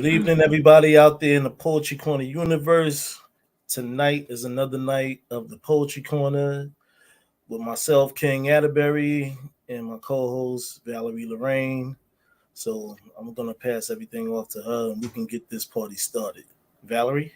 Good evening, everybody out there in the Poetry Corner universe. Tonight is another night of the Poetry Corner with myself, King Atterbury, and my co-host, Valerie Lorraine. So I'm going to pass everything off to her and we can get this party started. Valerie?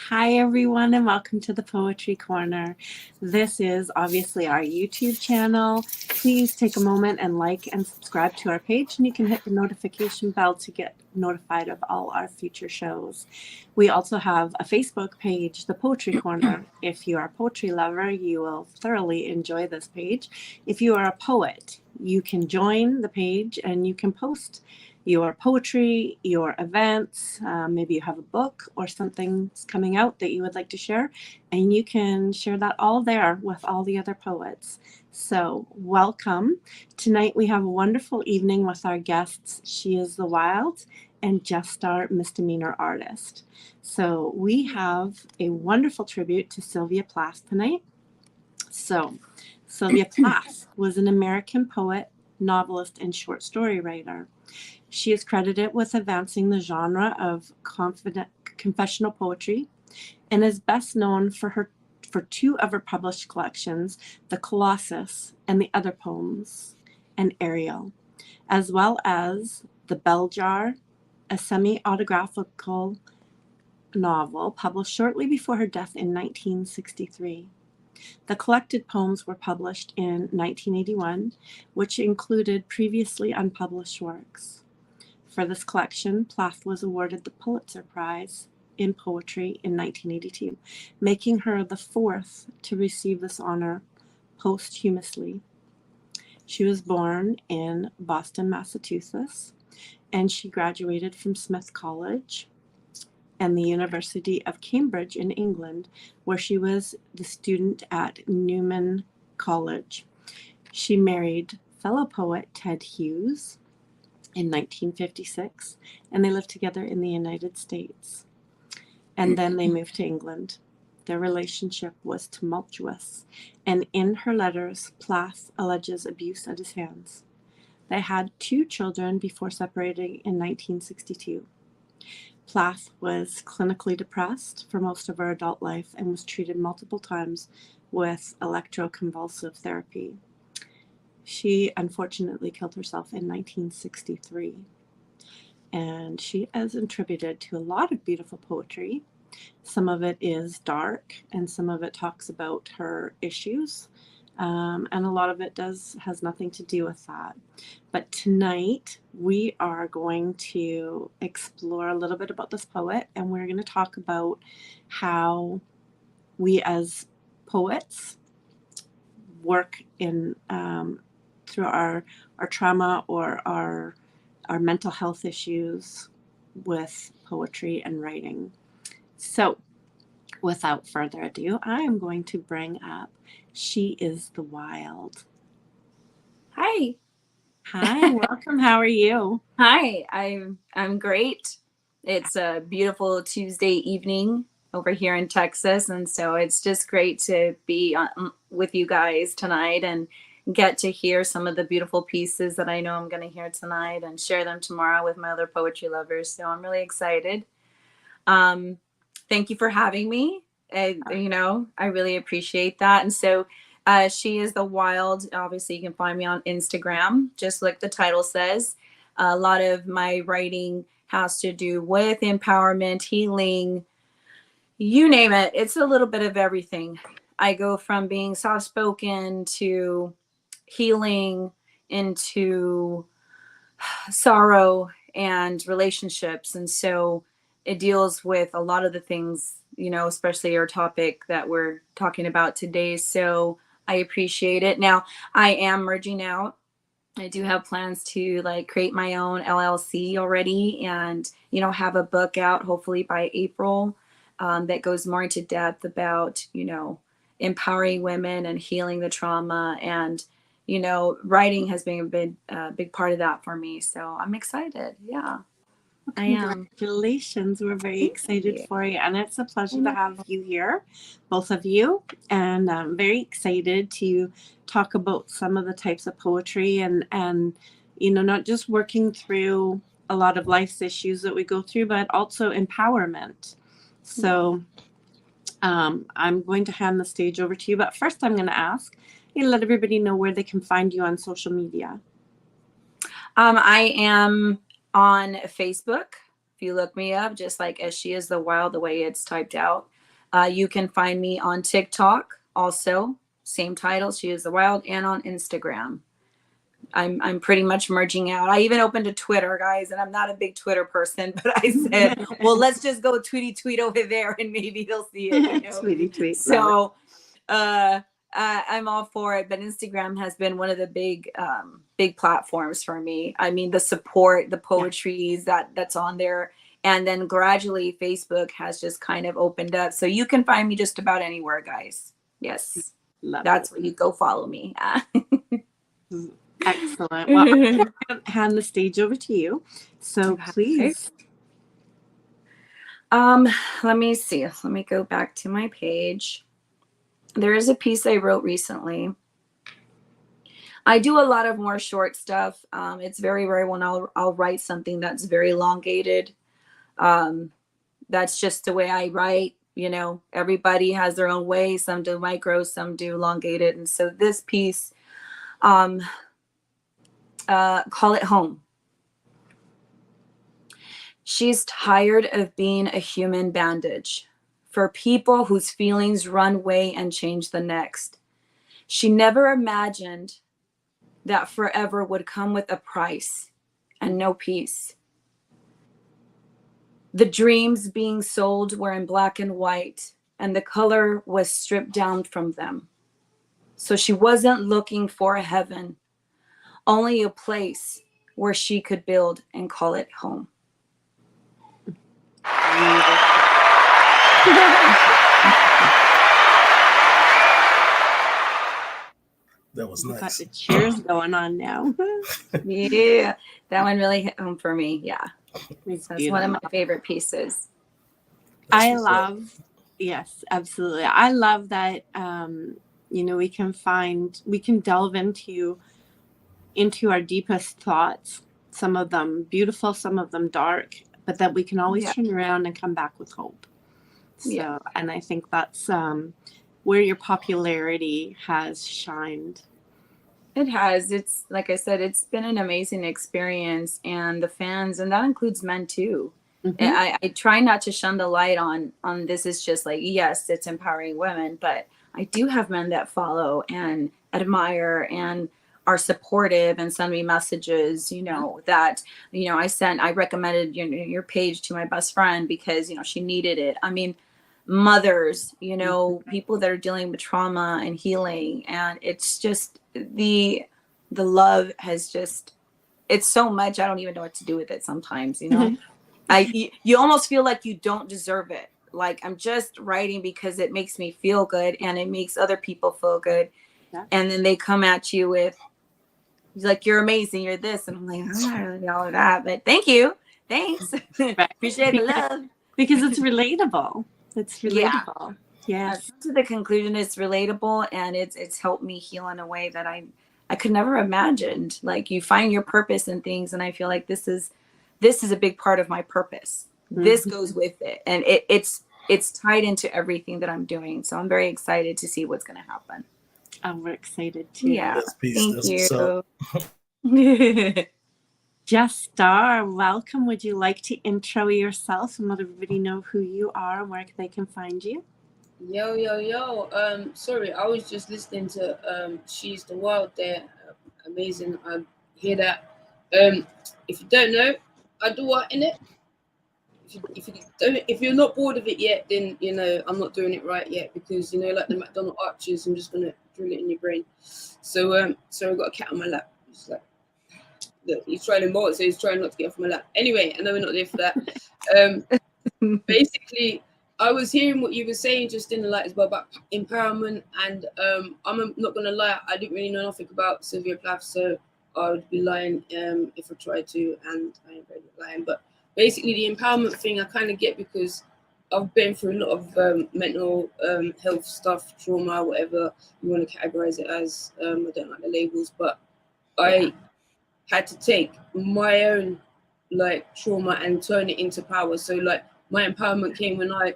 Hi, everyone, and welcome to the Poetry Corner. This is obviously our YouTube channel. Please take a moment and like and subscribe to our page, and you can hit the notification bell to get notified of all our future shows. We also have a Facebook page, the Poetry Corner. If you are a poetry lover, you will thoroughly enjoy this page. If you are a poet, you can join the page and you can post your poetry, your events, maybe you have a book or something's coming out that you would like to share, and you can share that all there with all the other poets. So welcome. Tonight we have a wonderful evening with our guests. She is the Wild and Just Star Misdemeanor Artist. So we have a wonderful tribute to Sylvia Plath tonight. So Sylvia Plath was an American poet, novelist, and short story writer. She is credited with advancing the genre of confessional poetry and is best known for two of her published collections, The Colossus and the Other Poems, and Ariel, as well as The Bell Jar, a semi-autographical novel published shortly before her death in 1963. The collected poems were published in 1981, which included previously unpublished works. For this collection, Plath was awarded the Pulitzer Prize in Poetry in 1982, making her the fourth to receive this honor posthumously. She was born in Boston, Massachusetts, and she graduated from Smith College and the University of Cambridge in England, where she was the student at Newman College. She married fellow poet Ted Hughes in 1956, and they lived together in the United States. And then they moved to England. Their relationship was tumultuous, and in her letters, Plath alleges abuse at his hands. They had 2 children before separating in 1962. Plath was clinically depressed for most of her adult life and was treated multiple times with electroconvulsive therapy. She unfortunately killed herself in 1963. And she is attributed to a lot of beautiful poetry. Some of it is dark, and some of it talks about her issues. And a lot of it has nothing to do with that. But tonight we are going to explore a little bit about this poet, and we're going to talk about how we as poets work in through our trauma or our mental health issues with poetry and writing. So without further ado, I am going to bring up She is the Wild. Hi. Hi, welcome. How are you? Hi, I'm great. It's a beautiful Tuesday evening over here in Texas, and so it's just great to be with you guys tonight and get to hear some of the beautiful pieces that I know I'm going to hear tonight and share them tomorrow with my other poetry lovers. So I'm really excited. Thank you for having me. I really appreciate that. And so She is the Wild. Obviously, you can find me on Instagram, just like the title says. A lot of my writing has to do with empowerment, healing, you name it. It's a little bit of everything. I go from being soft-spoken to healing into sorrow and relationships. And so it deals with a lot of the things, especially our topic that we're talking about today. So I appreciate it. Now, I am merging out. I do have plans to create my own LLC already and, have a book out hopefully by April that goes more into depth about, empowering women and healing the trauma. And, writing has been a big part of that for me. So I'm excited. Yeah. I am. Congratulations. We're very excited for you. And it's a pleasure to have you here, both of you. And I'm very excited to talk about some of the types of poetry and not just working through a lot of life's issues that we go through, but also empowerment. So I'm going to hand the stage over to you, but first I'm going to ask you to let everybody know where they can find you on social media. I am on Facebook. If you look me up, just like As She Is the Wild, the way it's typed out. You can find me on TikTok also, same title, She Is the Wild, and on Instagram. I'm pretty much merging out. I even opened a Twitter, guys, and I'm not a big Twitter person, but I said, well, let's just go tweet over there and maybe he'll see it. You know? Tweety tweet. So I'm all for it. But Instagram has been one of the big platforms for me. I mean, the support, the poetries that's on there. And then gradually Facebook has just kind of opened up. So you can find me just about anywhere, guys. Yes. That's where you go follow me. Excellent. Well, I'm going to hand the stage over to you. So please. Let me see. Let me go back to my page. There is a piece I wrote recently. I do a lot of more short stuff. It's very rare when I'll write something that's very elongated. That's just the way I write. You know, everybody has their own way. Some do micro, some do elongated. And so this piece, call it home. She's tired of being a human bandage for people whose feelings run away and change the next. She never imagined that forever would come with a price and no peace. The dreams being sold were in black and white, and the color was stripped down from them. So she wasn't looking for a heaven, only a place where she could build and call it home. That was nice. Got the cheers going on now. Yeah, that one really hit home for me. Yeah, That's one of my favorite pieces. Yes, absolutely. I love that. You know, we can delve into our deepest thoughts. Some of them beautiful, some of them dark, but that we can always turn around and come back with hope. So, and I think that's where your popularity has shined. It has. It's like I said, it's been an amazing experience, and the fans, and that includes men too. Mm-hmm. I try not to shun the light on this. Is just like, yes, it's empowering women, but I do have men that follow and admire and are supportive and send me messages, you know, that, you know, I recommended your page to my best friend because, you know, she needed it. I mean, mothers, you know, people that are dealing with trauma and healing. And it's just the love has just, it's so much. I don't even know what to do with it sometimes, you know. You almost feel like you don't deserve it. Like I'm just writing because it makes me feel good and it makes other people feel good. Yeah. And then they come at you with, like, you're amazing, you're this. And I'm like, I'm not really all of that, but thank you. Thanks. Appreciate the love. Because it's relatable. It's relatable. Yeah. Yes. To the conclusion, it's relatable, and it's helped me heal in a way that I could never imagined. Like, you find your purpose in things, and I feel like this is a big part of my purpose. Mm-hmm. This goes with it, and it's tied into everything that I'm doing. So I'm very excited to see what's going to happen. We're excited too. Yeah. Thank you. Jess Star, welcome. Would you like to intro yourself and let everybody know who you are and where they can find you? Yo. Sorry, I was just listening to She's the Wild there. Amazing. I hear that. If you don't know, I do art in it. If you're not bored of it yet, then you know I'm not doing it right yet, because you know, like the McDonald arches, I'm just gonna drill it in your brain. So I've got a cat on my lap. It's like, look, he's trying to molt, so he's trying not to get off my lap. Anyway, I know we're not there for that. Basically, I was hearing what you were saying just in the light as well about empowerment, and I'm not gonna lie, I didn't really know nothing about Sylvia Plath, so I would be lying if I tried to, and I ain't really lying. But basically, the empowerment thing I kind of get, because I've been through a lot of mental health stuff, trauma, whatever you want to categorize it as. I don't like the labels, but I had to take my own like trauma and turn it into power. So like my empowerment came when I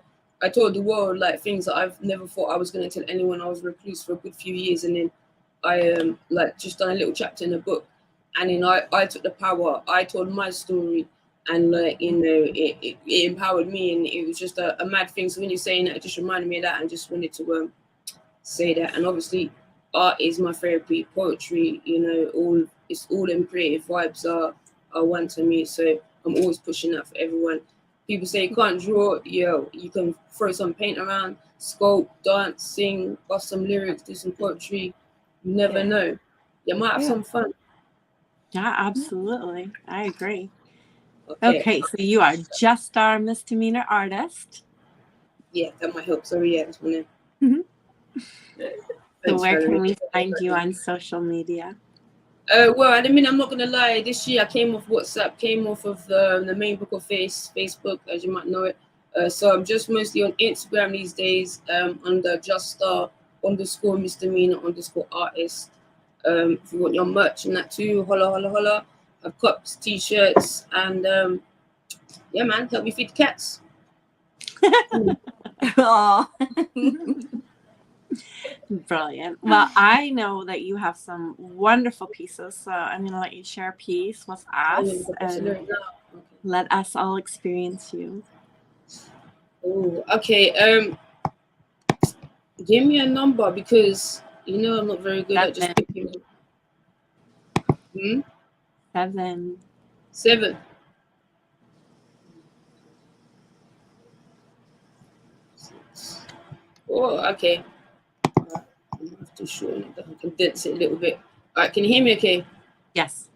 told the world like things that I've never thought I was going to tell anyone. I was recluse for a good few years, and then I like just done a little chapter in a book, and then I took the power. I told my story, and like it empowered me, and it was just a mad thing. So when you're saying that, it just reminded me of that, and just wanted to say that. And obviously art is my therapy, poetry, it's all in creative vibes are one to me. So I'm always pushing that for everyone. People say you can't draw, you can throw some paint around, sculpt, dance, sing, bust some lyrics, do some poetry. You never know. You might have some fun. Yeah, absolutely. I agree. Okay, so you are just our misdemeanor artist. Yeah, that might help. Sorry, yeah, that's my name. So where can we find you on social media? Well, I mean, I'm not gonna lie. This year I came off WhatsApp, came off of the main book of Facebook, as you might know it. So I'm just mostly on Instagram these days, under _misdemeanor _artist. If you want your merch and that too, holla. I've cups, t-shirts, and yeah, man, help me feed the cats. Brilliant. Well, I know that you have some wonderful pieces, so I'm going to let you share a piece with us and let us all experience you. Oh, okay. Give me a number, because I'm not very good at just picking. 7. Oh, okay. I'm have to shorten it down, condense it a little bit. All right, can you hear me okay? Yes.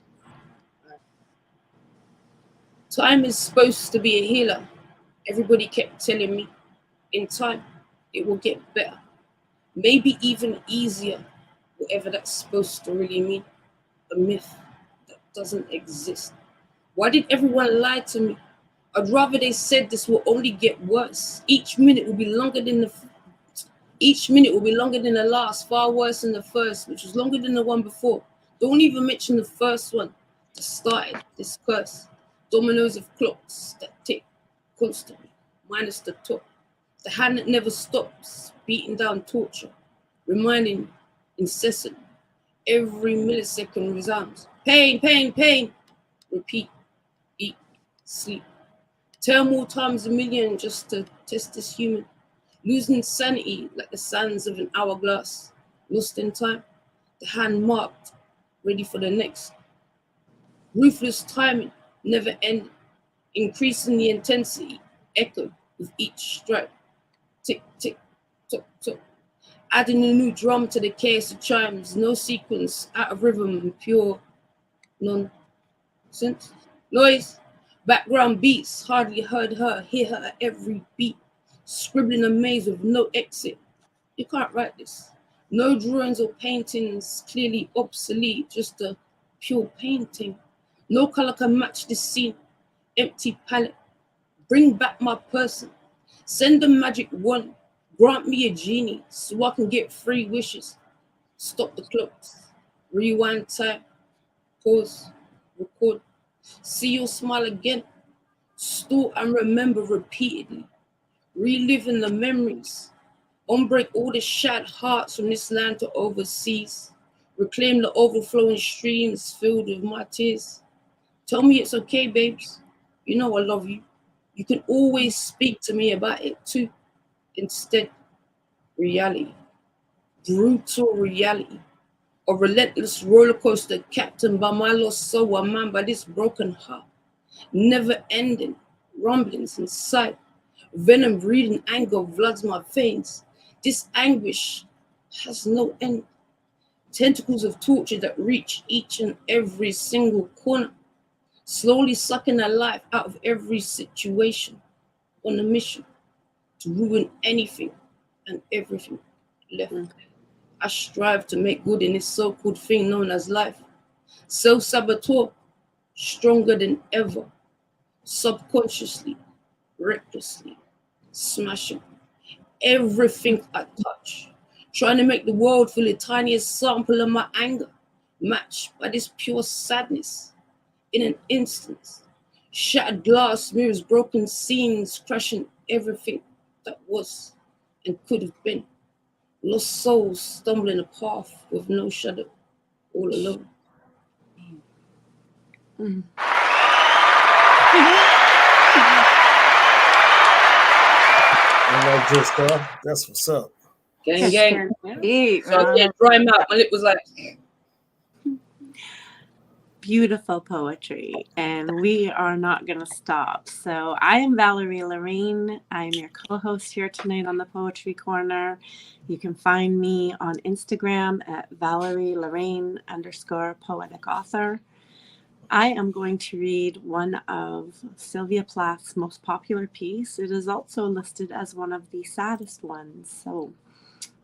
Time is supposed to be a healer. Everybody kept telling me, in time, it will get better. Maybe even easier, whatever that's supposed to really mean. A myth that doesn't exist. Why did everyone lie to me? I'd rather they said this will only get worse. Each minute will be longer than the last, far worse than the first, which was longer than the one before. Don't even mention the first one that started this curse. Dominoes of clocks that tick constantly, minus the top. The hand that never stops, beating down torture, reminding incessant. Every millisecond resounds. Pain, pain, pain. Repeat, eat, sleep. Turmoil times a million just to test this human. Losing sanity like the sands of an hourglass. Lost in time, the hand marked, ready for the next. Ruthless timing, never ending. Increasing the intensity, echo with each strike. Tick, tick, tock, tock. Adding a new drum to the chaos of chimes. No sequence, out of rhythm, pure nonsense. Noise, background beats, hardly heard her, hear her at every beat. Scribbling a maze with no exit. You can't write this. No drawings or paintings, clearly obsolete, just a pure painting. No color can match this scene. Empty palette. Bring back my person. Send a magic wand. Grant me a genie so I can get 3 wishes. Stop the clocks. Rewind time. Pause. Record. See your smile again. Store and remember repeatedly. Reliving the memories. Unbreak all the shattered hearts from this land to overseas. Reclaim the overflowing streams filled with my tears. Tell me it's okay, babes. You know I love you. You can always speak to me about it too. Instead, reality. Brutal reality. A relentless roller coaster captained by my lost soul, a man by this broken heart. Never ending rumblings inside. Venom breathing anger floods my veins. This anguish has no end. Tentacles of torture that reach each and every single corner. Slowly sucking the life out of every situation. On a mission to ruin anything and everything left. I strive to make good in this so-called thing known as life. Self-saboteur, stronger than ever. Subconsciously, recklessly, smashing everything I touch. Trying to make the world feel the tiniest sample of my anger, matched by this pure sadness. In an instant, Shattered glass, mirrors, broken scenes, crashing everything that was and could have been. Lost souls stumbling a path with no shadow, all alone. Mm. And just that's what's up. Gang, gang. Eat, So I man. can't dry mouth. My lip was like, Beautiful poetry, and we are not going to stop. So I am Valerie Lorraine. I'm your co-host here tonight on the Poetry Corner. You can find me on Instagram at Valerie Lorraine _poetic author. I am going to read one of Sylvia Plath's most popular piece. It is also listed as one of the saddest ones. So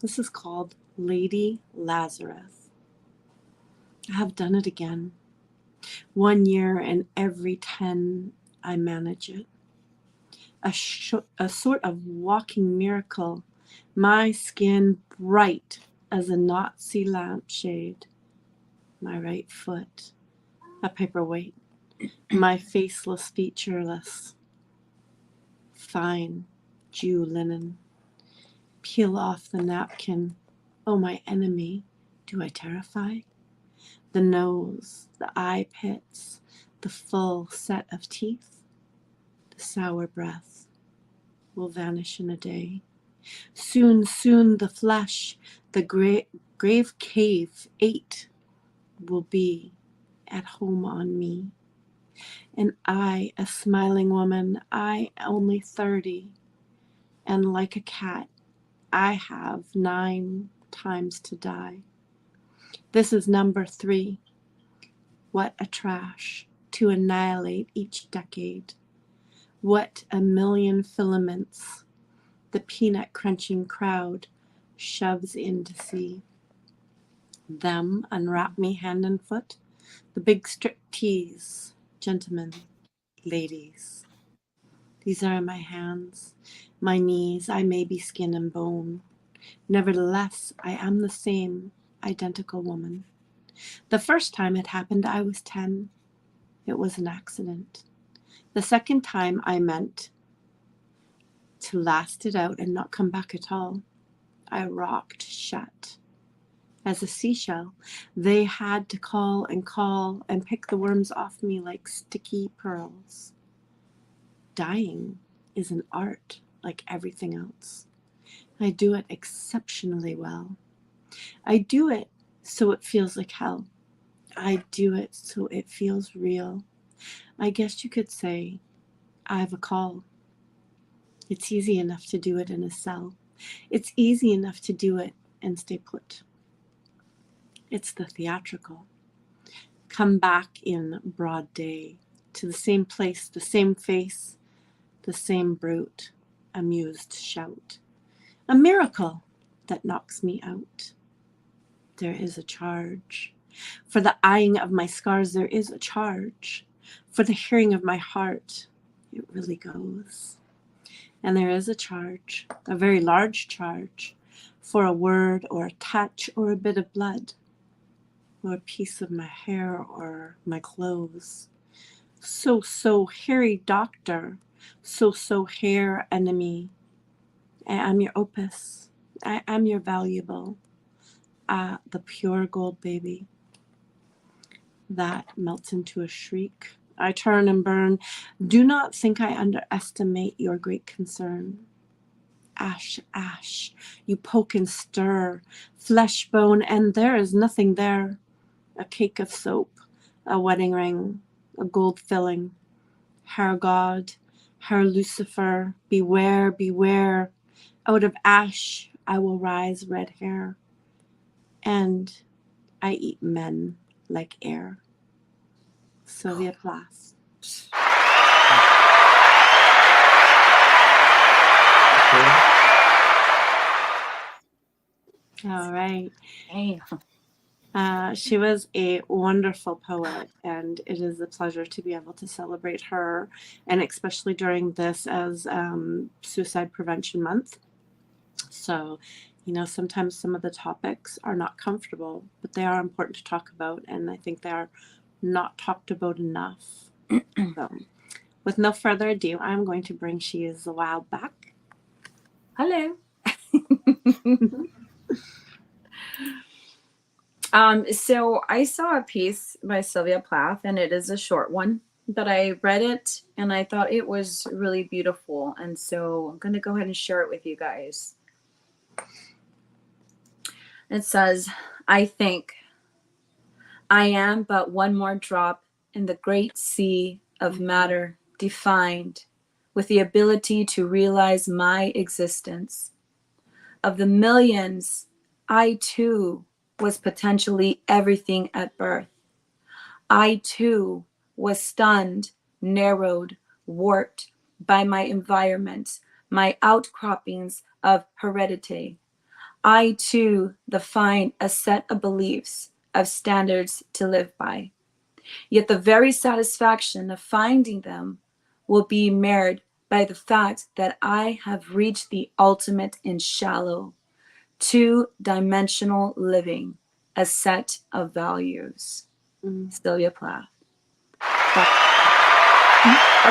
this is called Lady Lazarus. I have done it again. 1 year and every 10 I manage it. A sort of walking miracle. My skin bright as a Nazi lampshade. My right foot a paperweight. My faceless, featureless. Fine Jew linen. Peel off the napkin. Oh, my enemy, do I terrify? The nose, the eye pits, the full set of teeth, the sour breath will vanish in a day. Soon, soon the flesh, the grave cave ate will be at home on me. And I, a smiling woman, I only 30, and like a cat, I have 9 times to die. This is number 3. What a trash to annihilate each decade. What a million filaments the peanut crunching crowd shoves in to see. Them unwrap me hand and foot, the big strip tease, gentlemen, ladies. These are my hands, my knees, I may be skin and bone. Nevertheless, I am the same identical woman. The first time it happened, I was 10. It was an accident. The second time I meant to last it out and not come back at all. I rocked shut. As a seashell, they had to call and pick the worms off me like sticky pearls. Dying is an art like everything else. I do it exceptionally well. I do it so it feels like hell. I do it so it feels real. I guess you could say I have a call. It's easy enough to do it in a cell. It's easy enough to do it and stay put. It's the theatrical. Come back in broad day to the same place, the same face, the same brute, amused shout. A miracle that knocks me out. There is a charge. For the eyeing of my scars, there is a charge. For the hearing of my heart, it really goes. And there is a charge, a very large charge, for a word or a touch or a bit of blood, or a piece of my hair or my clothes. So, hairy doctor, so, hair enemy. I am your opus. I am your valuable. The pure gold baby. That melts into a shriek. I turn and burn. Do not think I underestimate your great concern. Ash, ash, you poke and stir, flesh, bone, and there is nothing there. A cake of soap, a wedding ring, a gold filling. Hair god, hair Lucifer, beware, beware. Out of ash I will rise red hair. And I eat men like air. Sylvia Plath. All right. She was a wonderful poet, and it is a pleasure to be able to celebrate her, and especially during this as Suicide Prevention Month. So, sometimes some of the topics are not comfortable, but they are important to talk about, and I think they are not talked about enough. So, with no further ado, I'm going to bring She Is the Wild back. Hello. So I saw a piece by Sylvia Plath, and it is a short one, but I read it and I thought it was really beautiful. And so I'm going to go ahead and share it with you guys. It says, I think I am but one more drop in the great sea of matter defined with the ability to realize my existence. Of the millions, I too was potentially everything at birth. I too was stunned, narrowed, warped by my environment, my outcroppings of heredity. I too defined a set of beliefs, of standards to live by. Yet the very satisfaction of finding them will be marred by the fact that I have reached the ultimate in shallow, two-dimensional living, a set of values. Sylvia Plath. But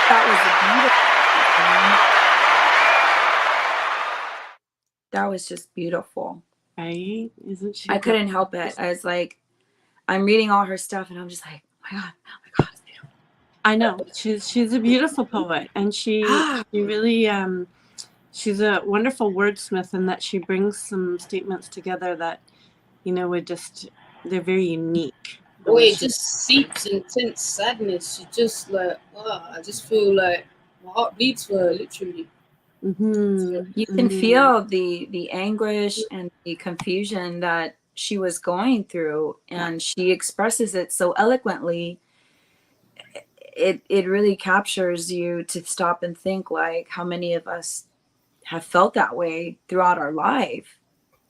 that was beautiful. That was just beautiful. Right? Isn't she? I couldn't help it. I was like, I'm reading all her stuff and I'm just like, oh my God, it's beautiful. I know. She's a beautiful poet, and she really she's a wonderful wordsmith in that she brings some statements together that, you know, they're very unique. Oh, it just seeps intense sadness. She just like, I just feel like my heart beats for her, literally. You can feel the anguish and the confusion that she was going through, and she expresses it so eloquently. It really captures you to stop and think, like, how many of us have felt that way throughout our life,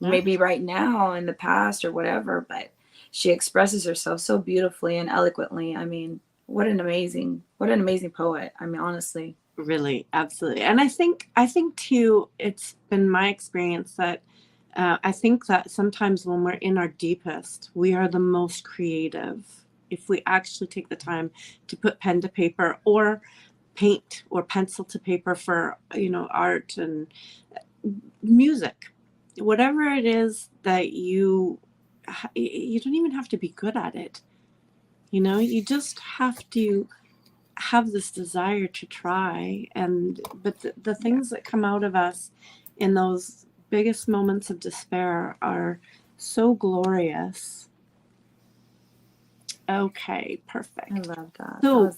maybe right now, in the past, or whatever. But she expresses herself so beautifully and eloquently. I mean, what an amazing poet. I mean, honestly. Really, absolutely. And I think too, it's been my experience that I think that sometimes when we're in our deepest, we are the most creative if we actually take the time to put pen to paper or paint or pencil to paper for, you know, art and music, whatever it is that you don't even have to be good at it. You know, you just have to have this desire to try. But the things that come out of us in those biggest moments of despair are so glorious. Okay, perfect. I love that. So,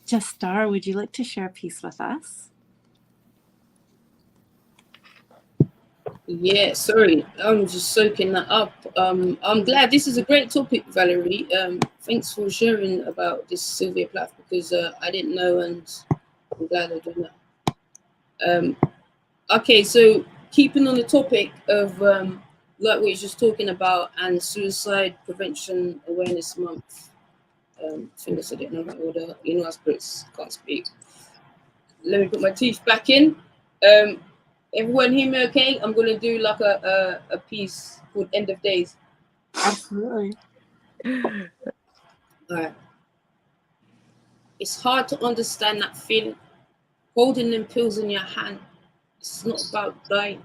Justar, would you like to share a piece with us? Yeah, sorry, I'm just soaking that up. I'm glad this is a great topic, Valerie. Thanks for sharing about this Sylvia Plath, because I didn't know, and I'm glad I'm doing that. Okay, so keeping on the topic of like we were just talking about, and Suicide Prevention Awareness Month. I think I said it in the right order. You know, I can't speak. Let me put my teeth back in. Everyone hear me okay? I'm going to do like a piece called End of Days. Absolutely. All right. It's hard to understand that feeling. Holding them pills in your hand. It's not about dying.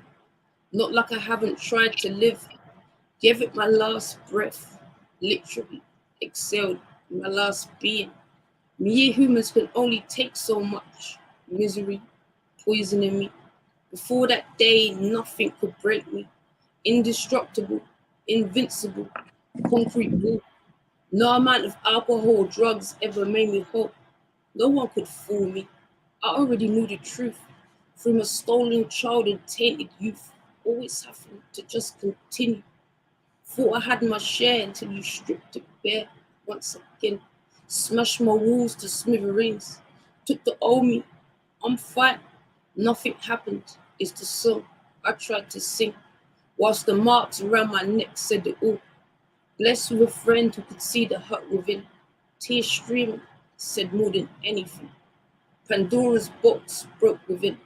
Not like I haven't tried to live. Give it my last breath. Literally exhaled my last being. Me humans can only take so much. Misery, poisoning me. Before that day, nothing could break me. Indestructible, invincible, concrete wall. No amount of alcohol or drugs ever made me whole. No one could fool me. I already knew the truth. From a stolen child and tainted youth, always having to just continue. Thought I had my share until you stripped it bare once again. Smashed my walls to smithereens. Took the old me. I'm fine. Nothing happened. It's the song I tried to sing. Whilst the marks around my neck said it all. Blessed with a friend who could see the hurt within. Tears streaming said more than anything. Pandora's box broke within.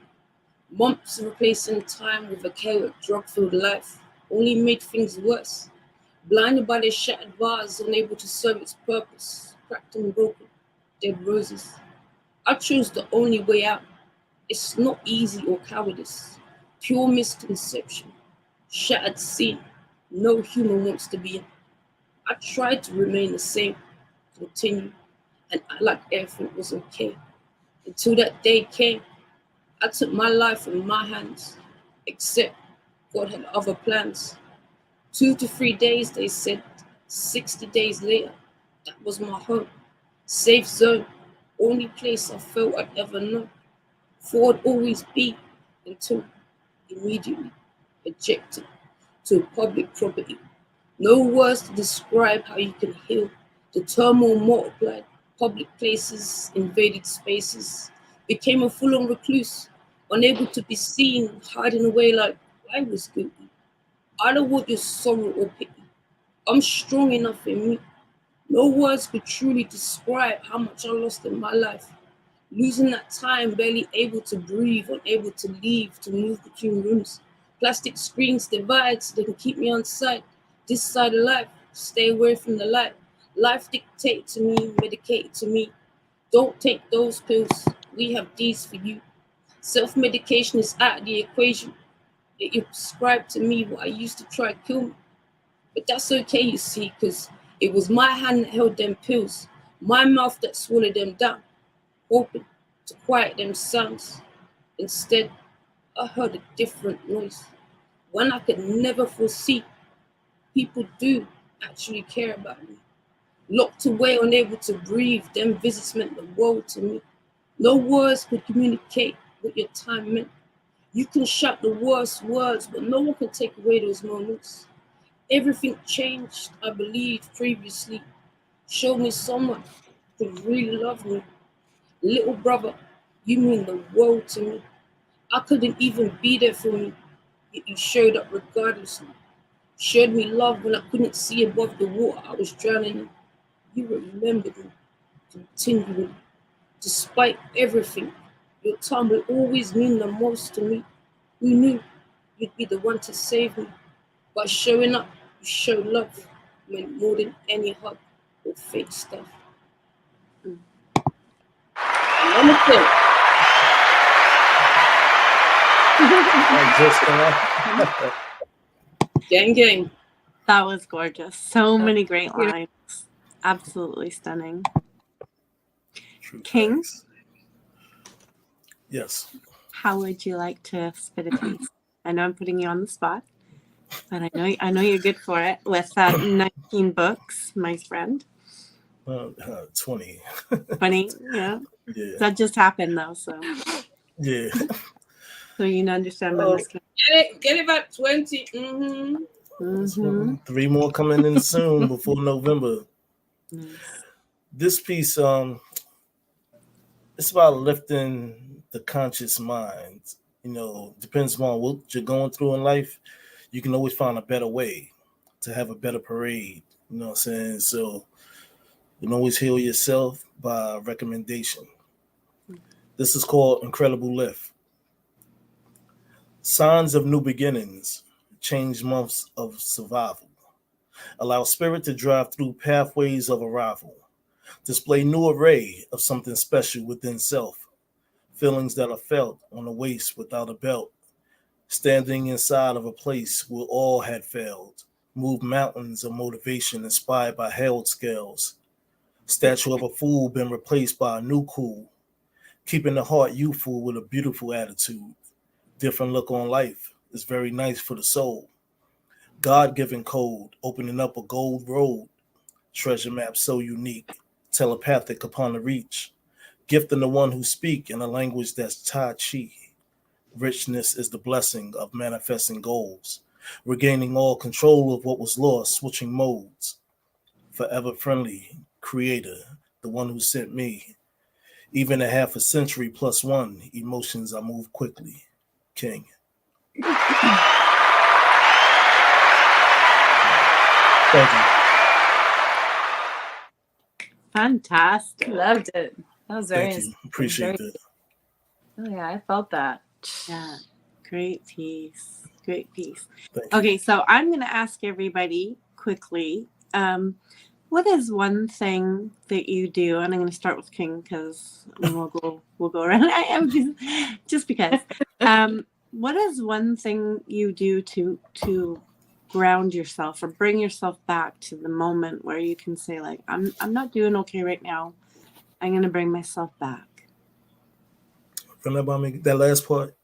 Months replacing time with a chaotic drug-filled life only made things worse. Blinded by the shattered bars, unable to serve its purpose, cracked and broken, dead roses. I chose the only way out. It's not easy or cowardice, pure misconception, shattered scene. No human wants to be in. I tried to remain the same, continue, and act like everything was okay. Until that day came, I took my life in my hands, except God had other plans. 2 to 3 days, they said. 60 days later, that was my home. Safe zone, only place I felt I'd ever know. Thought I'd always be until immediately ejected to public property. No words to describe how you can heal. The turmoil multiplied. Public places, invaded spaces. Became a full-on recluse, unable to be seen, hiding away like I was guilty. I don't want your sorrow or pity. I'm strong enough in me. No words could truly describe how much I lost in my life. Losing that time, barely able to breathe, unable to leave, to move between rooms. Plastic screens divide so they can keep me on sight. This side of life, stay away from the light. Life dictates to me, medicate to me. Don't take those pills, we have these for you. Self-medication is out of the equation. Yet you prescribe to me what I used to try to kill me. But that's okay, you see, because it was my hand that held them pills, my mouth that swallowed them down, hoping to quiet them sounds. Instead, I heard a different noise. One I could never foresee. People do actually care about me. Locked away, unable to breathe, them visits meant the world to me. No words could communicate what your time meant. You can shout the worst words, but no one can take away those moments. Everything changed, I believed previously. Showed me someone who really loved me. Little brother, you mean the world to me. I couldn't even be there for me, yet you showed up regardlessly. Showed me love when I couldn't see above the water I was drowning in. You remembered me, continually. Despite everything, your time will always mean the most to me. Who knew you'd be the one to save me? By showing up, you show love, meant more than any hug or fake stuff. Wonderful. Gang, gang. That was gorgeous. So many great lines. Absolutely stunning. True King? facts. Yes. How would you like to spit a piece? I know I'm putting you on the spot, but I know you're good for it. With 19 books, my friend. 20. 20, yeah. Yeah. That just happened though, so Yeah. so you can understand my Oh. miscarriage. Get it back 20. Mm-hmm. Mm-hmm. 3 more coming in soon before November. Nice. This piece, it's about lifting the conscious mind. You know, depends on what you're going through in life. You can always find a better way to have a better parade. You know what I'm saying? So you can always heal yourself by recommendation. This is called Incredible Lift. Signs of new beginnings, change months of survival. Allow spirit to drive through pathways of arrival. Display new array of something special within self. Feelings that are felt on the waist without a belt. Standing inside of a place where all had failed. Move mountains of motivation inspired by held scales. Statue of a fool been replaced by a new cool. Keeping the heart youthful with a beautiful attitude. Different look on life is very nice for the soul. God-given code, opening up a gold road. Treasure map so unique, telepathic upon the reach. Gifting the one who speak in a language that's Tai Chi. Richness is the blessing of manifesting goals. Regaining all control of what was lost, switching modes. Forever friendly, creator, the one who sent me. Even a half a century plus one, emotions I move quickly. King. Thank you. Fantastic. Loved it. That was very. Thank you. Appreciate that. Oh yeah, I felt that. Yeah. Great piece. Great piece. Thank you. Okay, so I'm going to ask everybody quickly What is one thing that you do? And I'm going to start with King because we'll go around. I am just because. What is one thing you do to ground yourself or bring yourself back to the moment where you can say, like, I'm not doing okay right now. I'm going to bring myself back. Remember me that last part?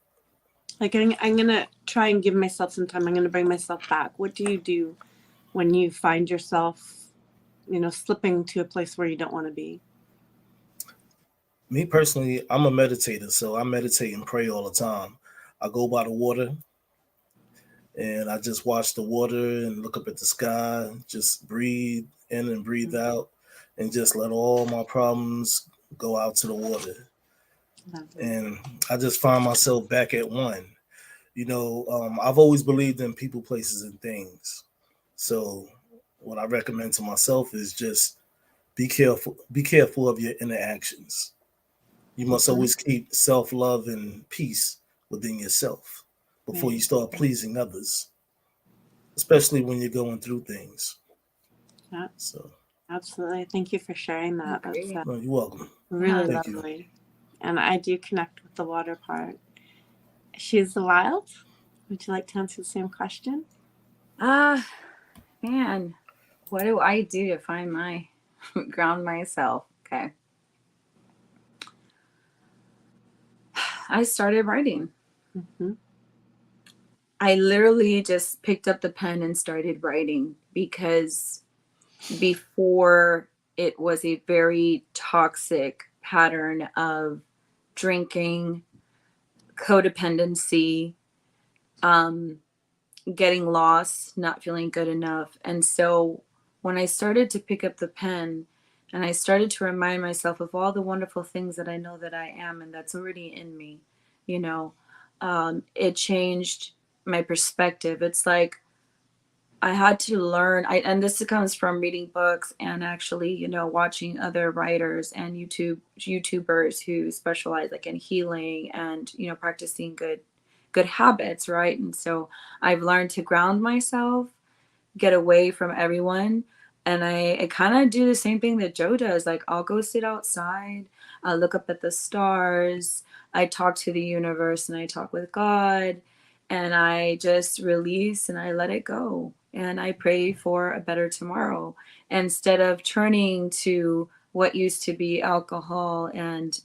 Like, I'm going to try and give myself some time. I'm going to bring myself back. What do you do when you find yourself, slipping to a place where you don't want to be? Me personally, I'm a meditator, so I meditate and pray all the time. I go by the water and I just watch the water and look up at the sky, just breathe in and breathe out, and just let all my problems go out to the water. And I just find myself back at one. I've always believed in people, places, and things. So what I recommend to myself is just be careful of your interactions. You must always keep self-love and peace within yourself before you start pleasing others, especially when you're going through things. Yeah. So absolutely. Thank you for sharing that. That's no, you're welcome. Really Thank lovely. you. And I do connect with the water part. She's the wild. Would you like to answer the same question? Man, what do I do to find my ground myself? Okay. I started writing. Mm-hmm. I literally just picked up the pen and started writing because before it was a very toxic pattern of drinking, codependency, getting lost, not feeling good enough. And so when I started to pick up the pen and I started to remind myself of all the wonderful things that I know that I am and that's already in me, it changed my perspective. It's like I had to learn, and this comes from reading books and actually, watching other writers and YouTubers who specialize like in healing and, practicing good habits, right? And so I've learned to ground myself, get away from everyone. And I kind of do the same thing that Joe does. Like I'll go sit outside, I look up at the stars, I talk to the universe and I talk with God and I just release and I let it go. And I pray for a better tomorrow instead of turning to what used to be alcohol and,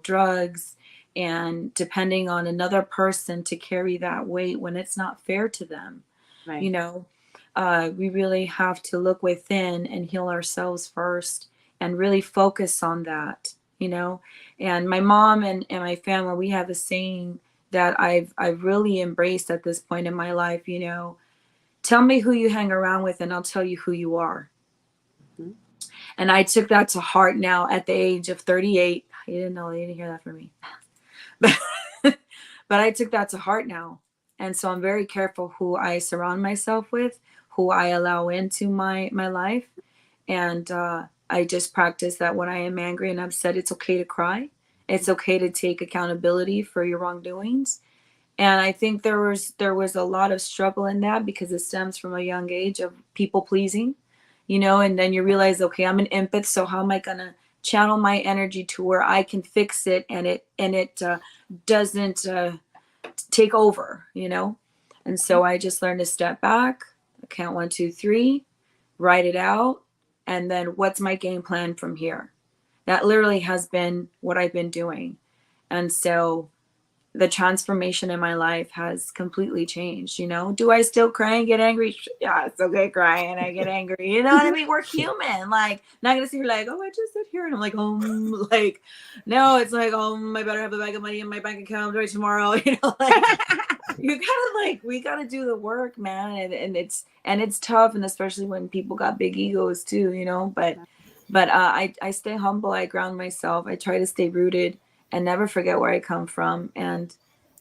drugs and depending on another person to carry that weight when it's not fair to them. Right. We really have to look within and heal ourselves first and really focus on that, and my mom and my family, we have a saying that I've really embraced at this point in my life, tell me who you hang around with and I'll tell you who you are. Mm-hmm. And I took that to heart now at the age of 38. You didn't hear that from me. But I took that to heart now. And so I'm very careful who I surround myself with, who I allow into my life. And I just practice that when I am angry and upset, it's okay to cry. It's okay to take accountability for your wrongdoings. And I think there was a lot of struggle in that because it stems from a young age of people pleasing, and then you realize, okay, I'm an empath. So how am I going to channel my energy to where I can fix it and it doesn't take over, And so I just learned to step back, count 1, 2, 3, write it out. And then what's my game plan from here? That literally has been what I've been doing. And so the transformation in my life has completely changed. Do I still cry and get angry? Yeah, it's okay crying. I get angry. You know what I mean? We're human. Like, not gonna see her like, oh, I just sit here and I'm like, like, no, it's like, I better have a bag of money in my bank account by tomorrow. Like, you gotta we gotta do the work, man. And it's tough, and especially when people got big egos too. But I stay humble. I ground myself. I try to stay rooted and never forget where I come from. And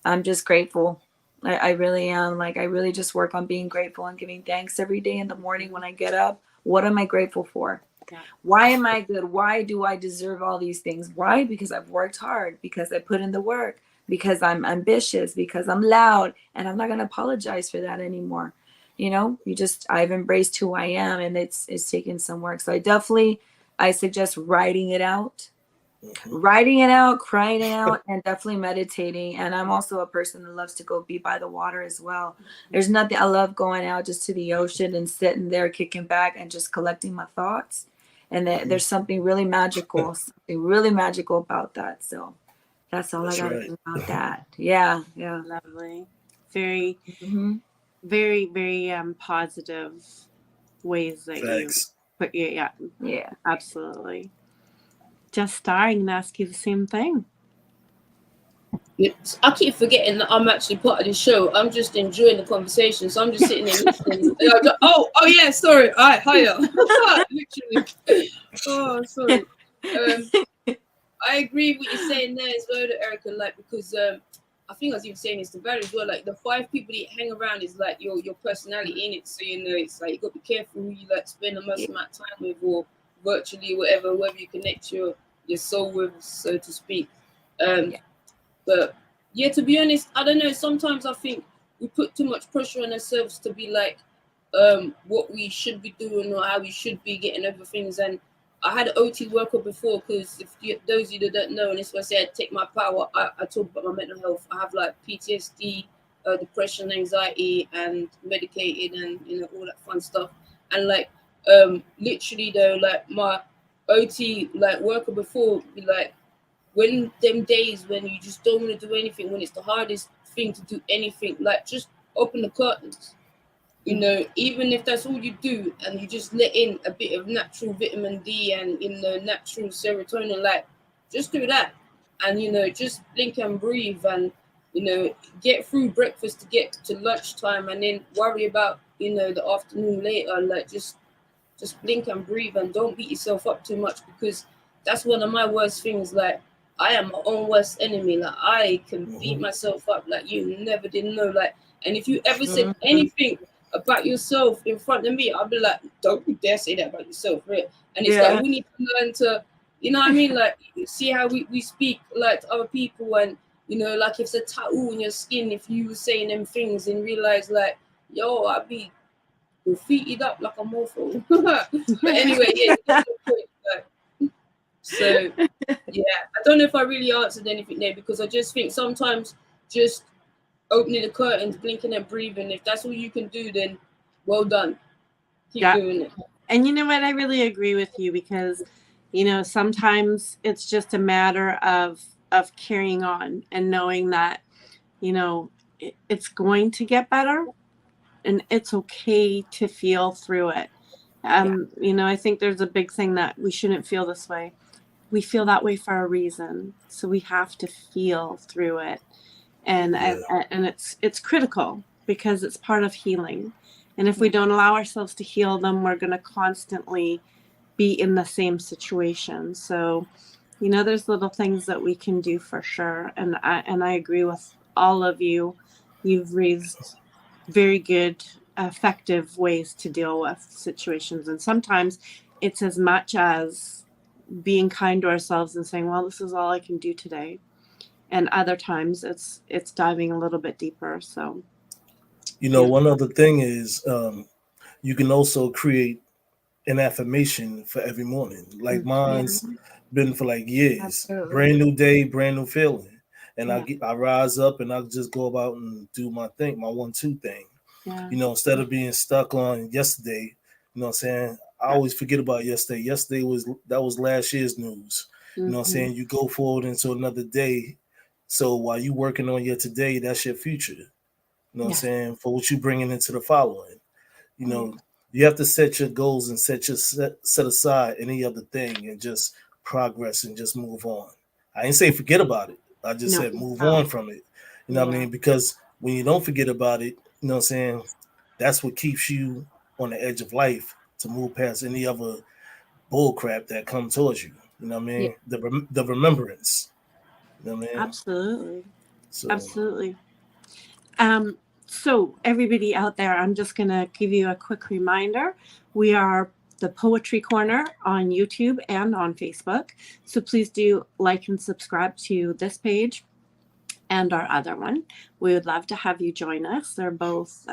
I'm just grateful. I really am. Like, I really just work on being grateful and giving thanks every day in the morning when I get up. What am I grateful for? Yeah. Why am I good? Why do I deserve all these things? Why? Because I've worked hard, because I put in the work, because I'm ambitious, because I'm loud, and I'm not going to apologize for that anymore. I've embraced who I am, and it's taken some work. So I suggest writing it out, crying it out, and definitely meditating. And I'm also a person that loves to go be by the water as well. There's nothing, I love going out just to the ocean and sitting there, kicking back and just collecting my thoughts. And there's something really magical about that. So that's all I got to say about that. Yeah. Lovely. Very, Mm-hmm. very, very positive ways that Thanks. you put your, Yeah. absolutely. Just starring and ask you the same thing. I keep forgetting that I'm actually part of the show. I'm just enjoying the conversation, so I'm just sitting there listening. Oh yeah, sorry. All right, hiya. Literally. Oh, sorry. I agree with what you're saying there as well, Erica. Like, because I think I was even saying this to Barry as well. Like, the 5 people that you hang around is like your personality in it. So it's like you got to be careful who you like spend the most amount of time with, or virtually, whoever you connect your soul with, so to speak. But yeah, to be honest, I don't know. Sometimes I think we put too much pressure on ourselves to be like what we should be doing or how we should be getting over things. And I had an OT worker before, because those of you that don't know, and it's why I say I take my power, I talk about my mental health. I have like PTSD, depression, anxiety, and medicated, and all that fun stuff. And like literally though, like my OT like worker before be like, when them days when you just don't want to do anything, when it's the hardest thing to do anything, like just open the curtains. Even if that's all you do, and you just let in a bit of natural vitamin D and natural serotonin, like just do that, and just blink and breathe, and get through breakfast to get to lunchtime, and then worry about the afternoon later. Like just blink and breathe, and don't beat yourself up too much, because that's one of my worst things. Like, I am my own worst enemy. Like, I can beat myself up like you never did know. Like, and if you ever said anything about yourself in front of me, I'll be like, don't you dare say that about yourself, right? And it's like, we need to learn to, you know what I mean? Like, see how we speak like to other people, and like if it's a tattoo on your skin, if you were saying them things and realize like, yo, I'd be graffitied up like a mofo. But anyway, yeah. So yeah, I don't know if I really answered anything there, because I just think sometimes just opening the curtains, blinking and breathing, if that's all you can do, then well done. Keep doing it. And you know what? I really agree with you, because sometimes it's just a matter of carrying on and knowing that it's going to get better, and it's okay to feel through it. I think there's a big thing that we shouldn't feel this way. We feel that way for a reason, so we have to feel through it, and it's critical, because it's part of healing. And if we don't allow ourselves to heal them, we're going to constantly be in the same situation. So there's little things that we can do for sure, and I agree with all of you. You've raised very good, effective ways to deal with situations, and sometimes it's as much as being kind to ourselves and saying, well, this is all I can do today. And other times it's diving a little bit deeper. So, one other thing is you can also create an affirmation for every morning. Like mine's been for like years. Absolutely. Brand new day, brand new feeling. And I rise up and I just go about and do my thing, my 1-2 thing. Instead of being stuck on yesterday, you know what I'm saying? I always forget about yesterday. Yesterday was last year's news. You know what I'm saying? You go forward into another day. So while you working on your today, that's your future. You know what I'm saying? For what you bringing into the following. You have to set your goals and set aside any other thing and just progress and just move on. I didn't say forget about it. I just said move on from it. You know what I mean? Because when you don't forget about it, you know what I'm saying? That's what keeps you on the edge of life to move past any other bull crap that comes towards you. You know what I mean? The remembrance. You know what I mean? Absolutely. So. Absolutely. So everybody out there, I'm just going to give you a quick reminder. We are the Poetry Corner on YouTube and on Facebook. So please do like and subscribe to this page. and our other one. We would love to have you join us. They're both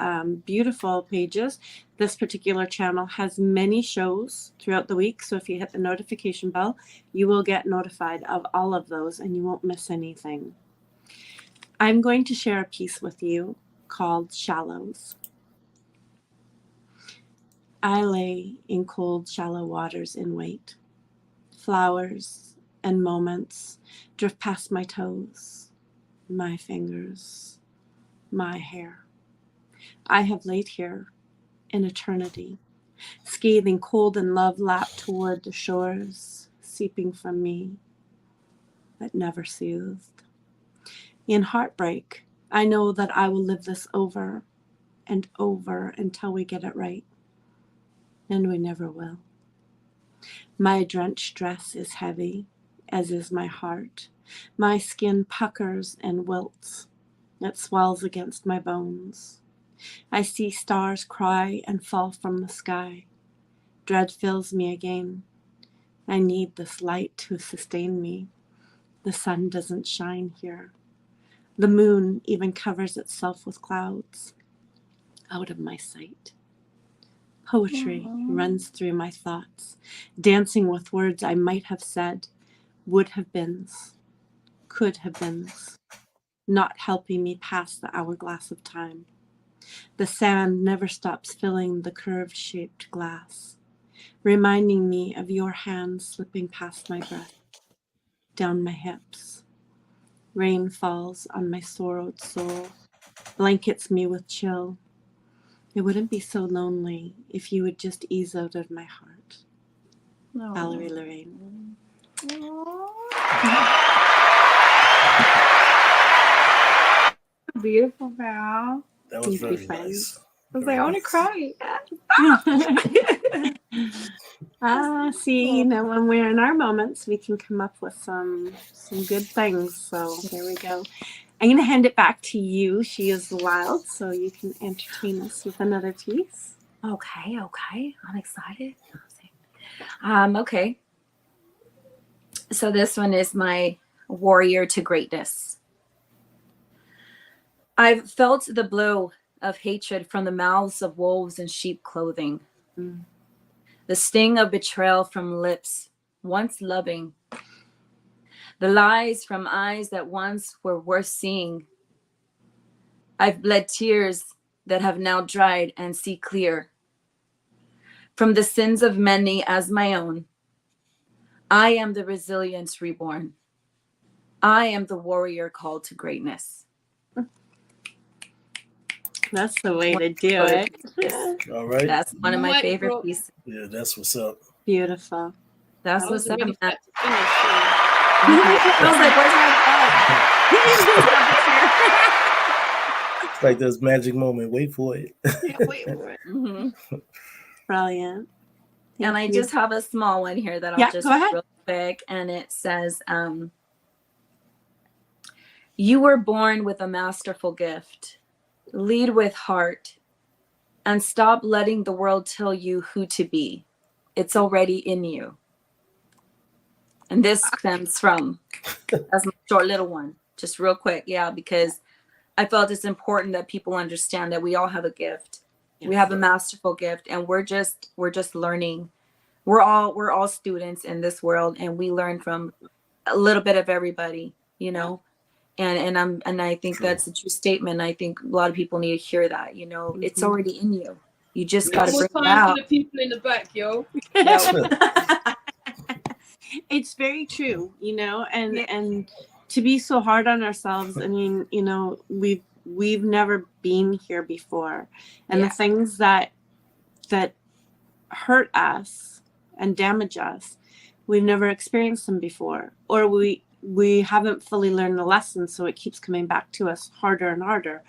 beautiful pages. This particular channel has many shows throughout the week, so if you hit the notification bell, you will get notified of all of those and you won't miss anything. I'm going to share a piece with you called Shallows. I lay in cold, shallow waters in wait. Flowers and moments drift past my toes, my fingers, my hair. I have laid here in eternity, scathing cold and love lapped toward the shores, seeping from me, but never soothed. In heartbreak, I know that I will live this over and over until we get it right, and we never will. My drenched dress is heavy, as is my heart. My skin puckers and wilts. It swells against my bones. I see stars cry and fall from the sky. Dread fills me again. I need this light to sustain me. The sun doesn't shine here. The moon even covers itself with clouds. Out of my sight. Poetry runs through my thoughts, dancing with words I might have said, would have beens, could have beens, not helping me pass the hourglass of time. The sand never stops filling the curved-shaped glass, reminding me of your hands slipping past my breast, down my hips. Rain falls on my sorrowed soul, blankets me with chill. It wouldn't be so lonely if you would just ease out of my heart. No. Valerie Lorraine. Beautiful, Val. That was Thank you, very friend. nice. I was like, I want to cry. See, you know, when we're in our moments, we can come up with some good things. So here we go. I'm going to hand it back to you. She is wild, so you can entertain us with another piece. Okay. I'm excited. Okay. So this one is my warrior to greatness. I've felt the blow of hatred from the mouths of wolves in sheep clothing. The sting of betrayal from lips once loving. The lies from eyes that once were worth seeing. I've bled tears that have now dried and see clear. From the sins of many as my own, I am the resilience reborn. I am the warrior called to greatness. That's the way to do it. All right. That's one of my Mic favorite drop. pieces. Yeah, that's what's up. Beautiful. That's I what's wasn't up, ready for man. that to finish. So. I was like, where's my It's like this magic moment. Wait for it. bug? Brilliant. And I Thank just you. have a small one here that I'll Yeah, just go ahead. real quick. And it says, you were born with a masterful gift. Lead with heart and stop letting the world tell you who to be. It's already in you. And this stems from, that's my short little one, just real quick. Yeah, because I felt it's important that people understand that we all have a gift. Yes. We have a masterful gift, and we're just learning. We're all students in this world, and we learn from a little bit of everybody, you know. And I think that's a true statement. I think a lot of people need to hear that. You know, it's already in you. You just got to One bring more it time out. for the people in the back, yo. It's very true, you know, and to be so hard on ourselves. I mean, you know, we've never been here before, and the things that hurt us and damage us, we've never experienced them before, or we haven't fully learned the lesson, so it keeps coming back to us harder and harder.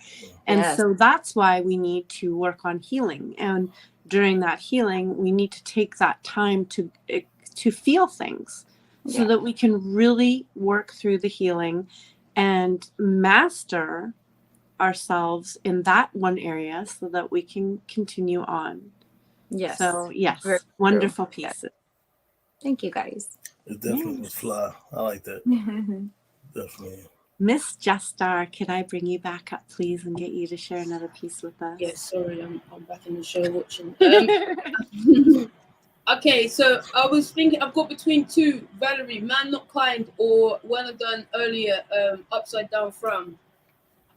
And so that's why we need to work on healing, and during that healing we need to take that time to feel things so that we can really work through the healing and master ourselves in that one area so that we can continue on. Yes. So yes, Very wonderful true. pieces. Thank you, guys. It definitely was fly. I like that. Definitely. Miss Justar, could I bring you back up, please, and get you to share another piece with us? Yeah, sorry, I'm back in the show watching. Okay, so I was thinking I've got between two, Valerie, Man Not Kind, or one I've done earlier, Upside Down Frown.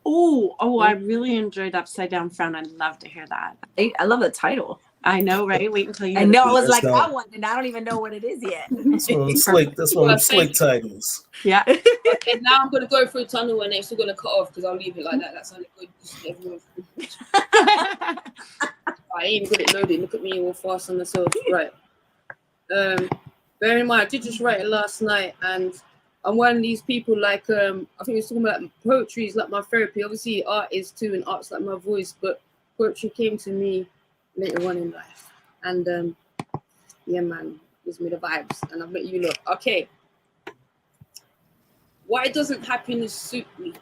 I really enjoyed Upside Down Frown. I'd love to hear that. I love the title. I know, right? Wait until you I hear know. the I was That's like, not- that one, and I don't even know what it is yet. That's one of them slick. That's one of them slick titles. Yeah. Okay, now I'm gonna go through a tunnel and they're still gonna cut off because I'll leave it like that. That sounded good. Everyone. I ain't even got it loaded. Look at me all fast on myself. Right. Bear in mind, I did just write it last night, and I'm one of these people like I think we were talking about poetry is like my therapy. Obviously, art is too, and art's like my voice. But poetry came to me later on in life, and yeah, man, gives me the vibes. And I bet you look okay. Why doesn't happiness suit me?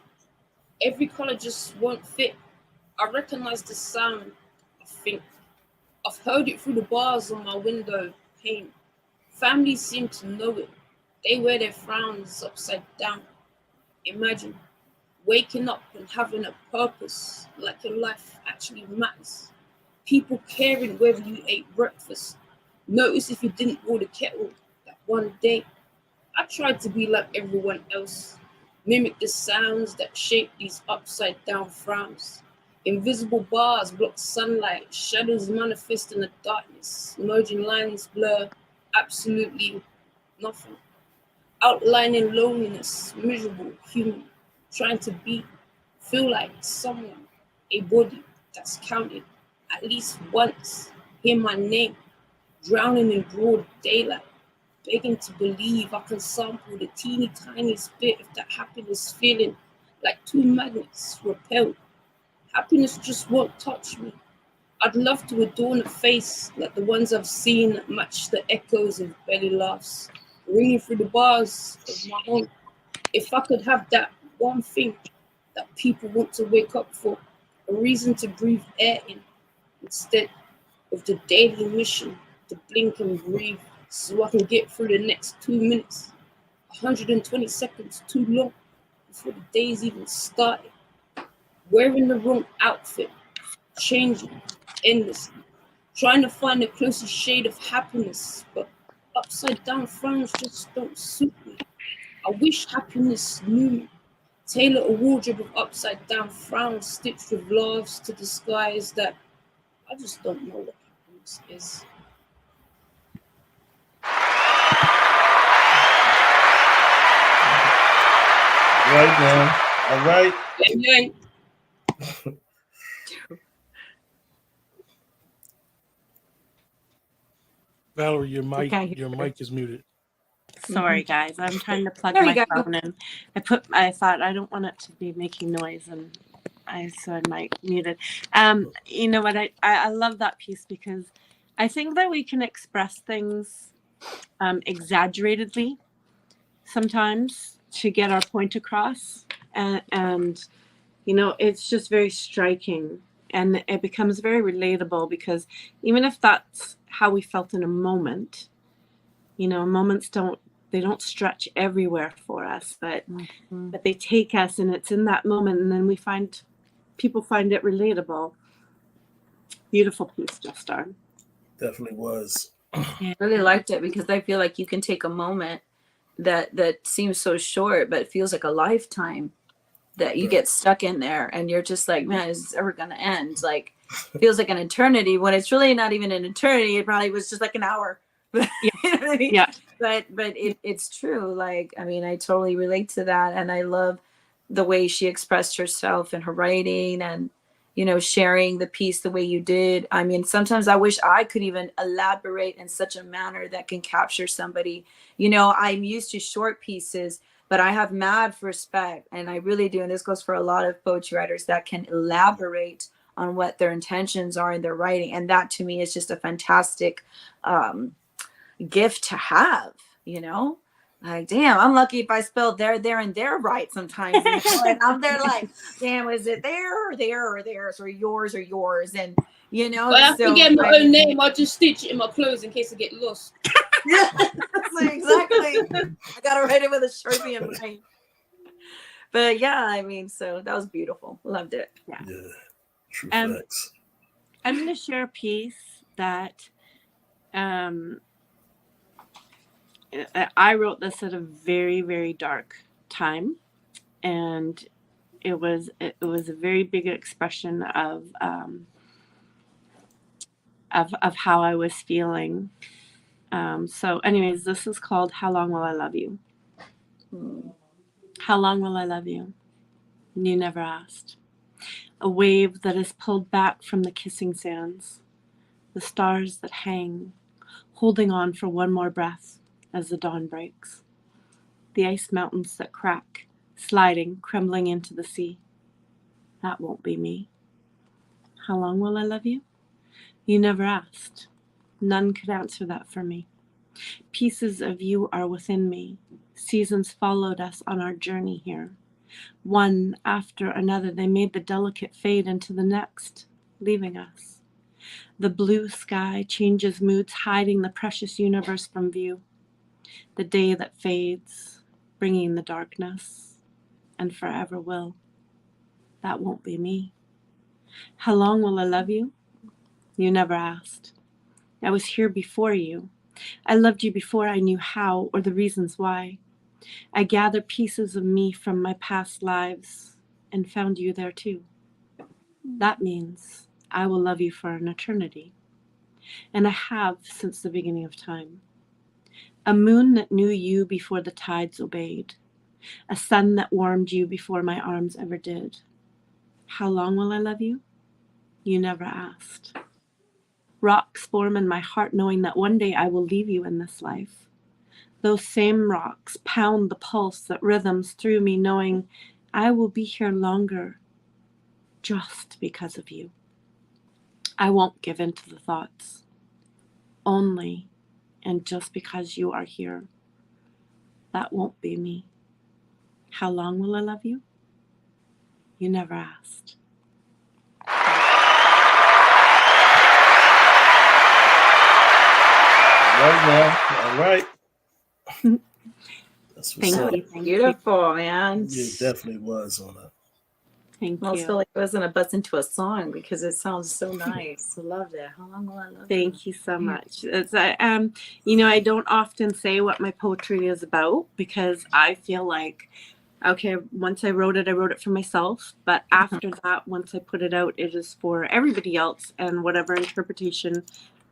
Every color just won't fit. I recognize the sound. I think I've heard it through the bars on my window pane. Families seem to know it. They wear their frowns upside down. Imagine waking up and having a purpose, like your life actually matters. People caring whether you ate breakfast. Notice if you didn't boil the kettle that one day. I tried to be like everyone else, mimic the sounds that shape these upside down frowns. Invisible bars block sunlight, shadows manifest in the darkness, merging lines blur absolutely nothing. Outlining loneliness, miserable, human, trying to feel like someone, a body that's counted at least once, hear my name, drowning in broad daylight, begging to believe I can sample the teeny tiniest bit of that happiness feeling, like two magnets repelled. Happiness just won't touch me. I'd love to adorn a face like the ones I've seen that match the echoes of belly laughs, ringing through the bars of my home. If I could have that one thing that people want to wake up for, a reason to breathe air in, instead of the daily mission to blink and breathe so I can get through the next 2 minutes, 120 seconds too long before the day's even started. Wearing the wrong outfit, changing endlessly, trying to find the closest shade of happiness, but upside down frowns just don't suit me. I wish happiness knew me. Tailor a wardrobe of upside down frowns stitched with laughs to disguise that I just don't know what happiness is. All right now. All right. Amen. Valerie, your mic is muted. Sorry, guys. I'm trying to plug There you my go. phone in. I thought I don't want it to be making noise, and so I might mute it. You know what? I love that piece because I think that we can express things exaggeratedly sometimes to get our point across, and you know, it's just very striking, and it becomes very relatable because even if that's how we felt in a moment, you know, moments don't stretch everywhere for us, but they take us, and it's in that moment, and then people find it relatable. Beautiful piece, Justar. Definitely was. I really liked it because I feel like you can take a moment that seems so short but feels like a lifetime, that you get stuck in there and you're just like, man, is this ever gonna end? Like, feels like an eternity when it's really not even an eternity. It probably was just like an hour. You know what I mean? Yeah. But it's true. Like, I mean, I totally relate to that, and I love the way she expressed herself in her writing, and you know, sharing the piece the way you did. I mean, sometimes I wish I could even elaborate in such a manner that can capture somebody. You know, I'm used to short pieces, but I have mad respect, and I really do, and this goes for a lot of poetry writers that can elaborate on what their intentions are in their writing, and that to me is just a fantastic gift to have, you know. Like, damn, I'm lucky if I spell there, and there right sometimes. You know? And I'm there like, damn, is it there or there or theirs or yours or yours? And, you know. But I forget my own name. I'll just stitch it in my clothes in case I get lost. Yeah, exactly. I got to write it with a Sharpie in mine. But yeah, I mean, so that was beautiful. Loved it. Yeah. Yeah. True And facts. I'm going to share a piece that I wrote this at a very, very dark time, and it was a very big expression of how I was feeling. So, anyways, this is called "How Long Will I Love You?" How long will I love you? You never asked. A wave that is pulled back from the kissing sands, the stars that hang, holding on for one more breath as the dawn breaks, the ice mountains that crack, sliding, crumbling into the sea. That won't be me. How long will I love you? You never asked. None could answer that for me. Pieces of you are within me. Seasons followed us on our journey here. One after another, they made the delicate fade into the next, leaving us. The blue sky changes moods, hiding the precious universe from view. The day that fades, bringing the darkness, and forever will. That won't be me. How long will I love you? You never asked. I was here before you. I loved you before I knew how or the reasons why. I gathered pieces of me from my past lives and found you there too. That means I will love you for an eternity. And I have since the beginning of time. A moon that knew you before the tides obeyed. A sun that warmed you before my arms ever did. How long will I love you? You never asked. Rocks form in my heart knowing that one day I will leave you in this life. Those same rocks pound the pulse that rhythms through me knowing I will be here longer just because of you. I won't give in to the thoughts. Only and just because you are here. That won't be me. How long will I love you? You never asked. All right now. All right. That's what's Thank up. you. Thank Beautiful, man. It definitely was on that. Thank I almost you. feel like it wasn't a bust into a song because it sounds so nice. I love that. How long will I love you? Thank you so much. It's, I don't often say what my poetry is about because I feel like, okay, once I wrote it for myself. But after that, once I put it out, it is for everybody else, and whatever interpretation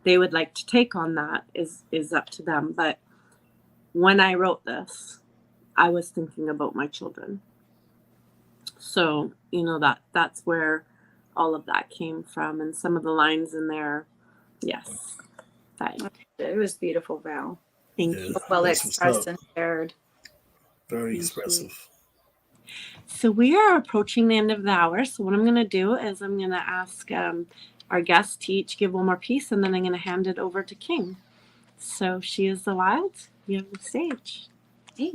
they would like to take on that is up to them. But when I wrote this, I was thinking about my children. So, that's where all of that came from. And some of the lines in there, yes. It was beautiful, Val. Thank Yeah, you. Well that's what's expressed up. and shared. Very Thank expressive. So we are approaching the end of the hour. So what I'm going to do is I'm going to ask our guests to each give one more piece, and then I'm going to hand it over to King. So She Is the Wild, you have the stage. Hey,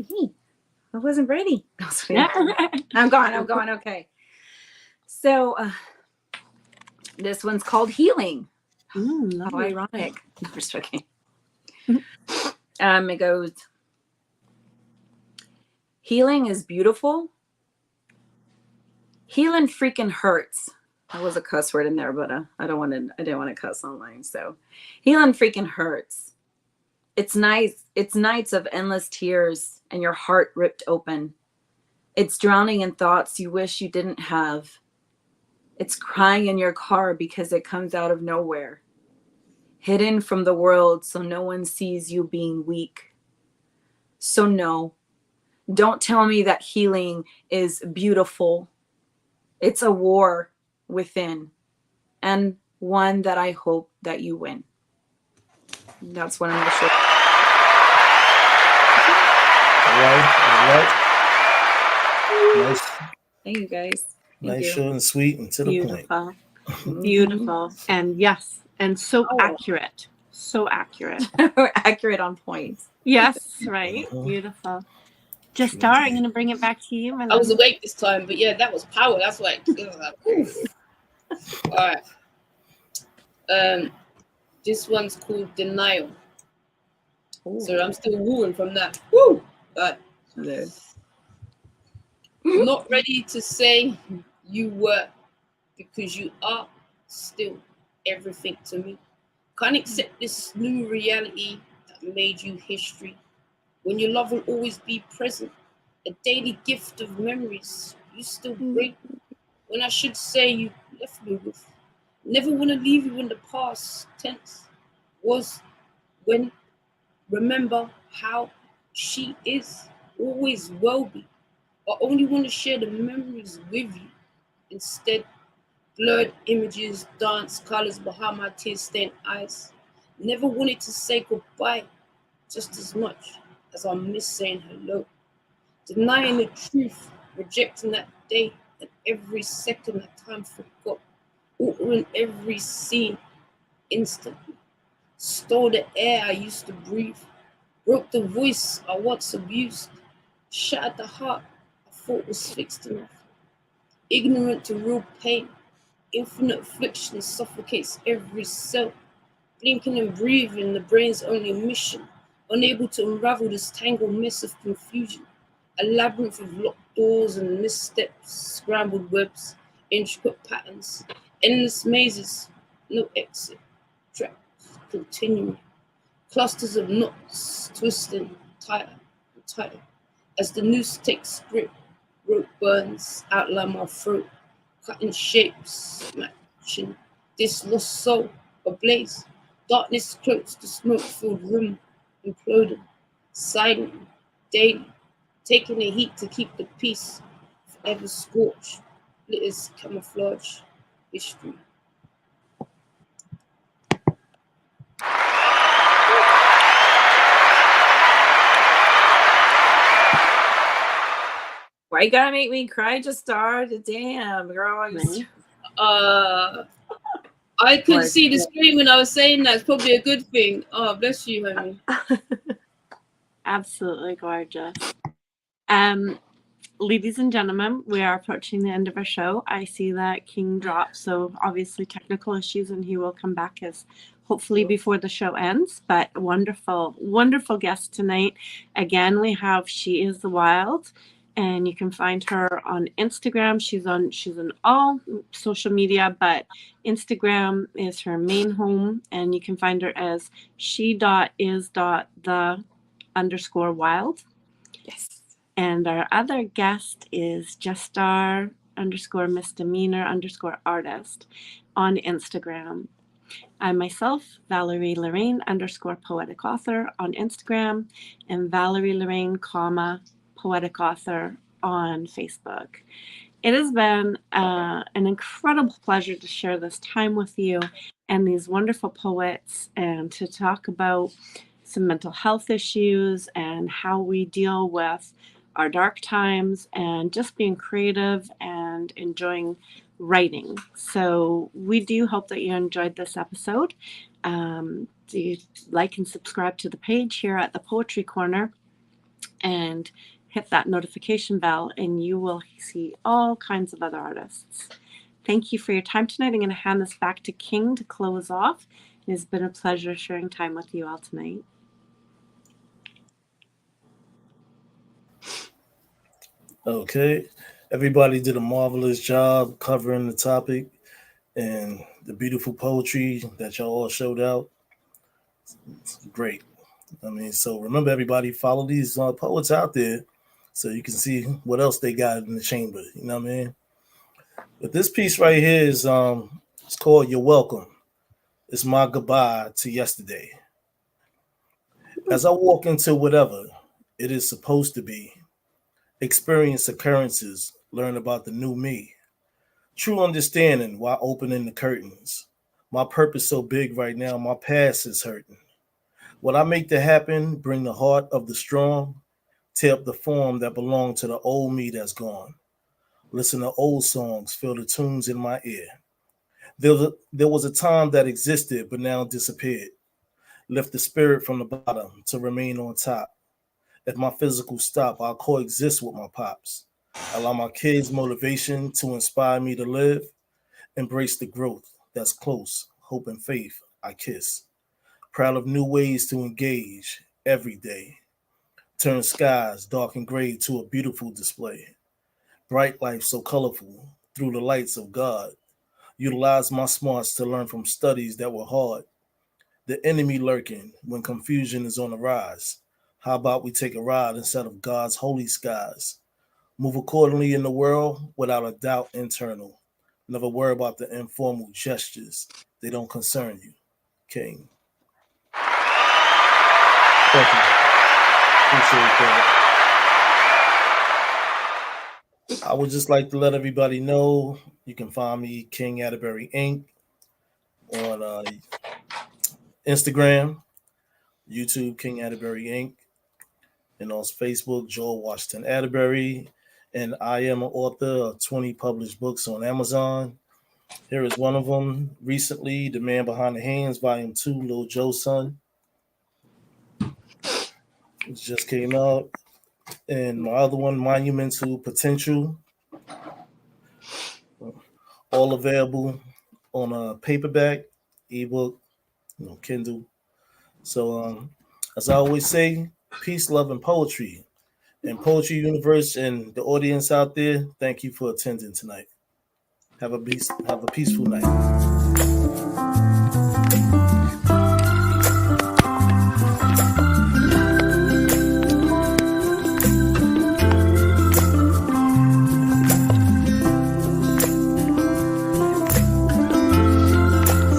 I wasn't ready. Yeah. I'm gone. Okay. So this one's called Healing. How Lovely. ironic. No, I'm just joking. It goes, healing is beautiful. Healing freaking hurts. That was a cuss word in there, but I didn't want to cuss online. So healing freaking hurts. It's nice. It's nights of endless tears and your heart ripped open. It's drowning in thoughts you wish you didn't have. It's crying in your car because it comes out of nowhere. Hidden from the world so no one sees you being weak. So no, don't tell me that healing is beautiful. It's a war within, and one that I hope that you win. That's what I'm going to show. All right. Nice. Thank you, guys. Nice, short and sweet, and to the point. Beautiful. And yes, and so accurate. So accurate. Accurate on point. Yes, right. Beautiful. Just Star, I'm going to bring it back to you. I was awake this time, but yeah, that was power. That's like, oof. All right. This one's called Denial. Ooh. So I'm still wooing from that. Woo! All right. Not ready to say you were, because you are still everything to me. Can't accept this new reality that made you history. When your love will always be present, a daily gift of memories you still bring. When I should say you left me with, never want to leave you in the past tense. Was when, remember how she is, always will be. I only want to share the memories with you. Instead, blurred images, dance colors behind my tear-stained eyes. Never wanted to say goodbye just as much as I miss saying hello. Denying the truth, rejecting that day and every second that time forgot. Altering every scene instantly. Stole the air I used to breathe. Broke the voice I once abused. Shattered the heart I thought was fixed enough. Ignorant to real pain. Infinite affliction suffocates every cell. Blinking and breathing, the brain's only mission. Unable to unravel this tangled mess of confusion. A labyrinth of locked doors and missteps, scrambled webs, intricate patterns, endless mazes, no exit, traps continuing. Clusters of knots twisting tighter and tighter. As the noose takes grip, rope burns, outline my throat, cutting shapes, matching this lost soul ablaze. Darkness cloaks the smoke-filled room, imploding, silently, daily, taking the heat to keep the peace, forever scorched, lit as camouflage, history. Why you gotta make me cry to start? Damn, girl. I could see the screen when I was saying that. It's probably a good thing. Oh, bless you, honey. Absolutely gorgeous. Ladies and gentlemen, we are approaching the end of our show. I see that King dropped, so obviously technical issues, and he will come back as hopefully before the show ends. But wonderful, wonderful guest tonight. Again, we have She Is the Wild, and you can find her on Instagram. She's on all social media, but Instagram is her main home, and you can find her as she.is.the_wild. Yes. And our other guest is juststar_misdemeanor_artist on Instagram. I myself, Valerie Lorraine _poetic author on Instagram, and Valerie Lorraine, poetic author on Facebook. It has been an incredible pleasure to share this time with you and these wonderful poets, and to talk about some mental health issues and how we deal with our dark times, and just being creative and enjoying writing. So we do hope that you enjoyed this episode. Do you like and subscribe to the page here at the Poetry Corner, and hit that notification bell, and you will see all kinds of other artists. Thank you for your time tonight. I'm going to hand this back to King to close off. It has been a pleasure sharing time with you all tonight. Okay. Everybody did a marvelous job covering the topic and the beautiful poetry that y'all all showed out. It's great. I mean, so remember, everybody, follow these poets out there so you can see what else they got in the chamber. You know what I mean? But this piece right here is it's called You're Welcome. It's my goodbye to yesterday. As I walk into whatever it is supposed to be, experience occurrences, learn about the new me. True understanding while opening the curtains. My purpose so big right now, my past is hurting. What I make to happen, bring the heart of the strong, tear up the form that belonged to the old me that's gone. Listen to old songs, feel the tunes in my ear. There was a time that existed but now disappeared. Lift the spirit from the bottom to remain on top. If my physical stop, I'll coexist with my pops. Allow my kids' motivation to inspire me to live. Embrace the growth that's close, hope and faith I kiss. Proud of new ways to engage every day. Turn skies dark and gray to a beautiful display. Bright life so colorful through the lights of God. Utilize my smarts to learn from studies that were hard. The enemy lurking when confusion is on the rise. How about we take a ride instead of God's holy skies? Move accordingly in the world without a doubt internal. Never worry about the informal gestures. They don't concern you. King. Thank you. Appreciate that. I would just like to let everybody know you can find me, King Atterbury Inc., on Instagram, YouTube, King Atterbury Inc., and on Facebook, Joel Washington Atterbury. And I am an author of 20 published books on Amazon. Here is one of them. Recently, The Man Behind the Hands, Volume 2, Lil Joe's Son. It just came out. And my other one, Monumental Potential. All available on a paperback, ebook, Kindle. So, as I always say, peace, love, and poetry. And Poetry Universe and the audience out there, thank you for attending tonight. Have a peaceful night.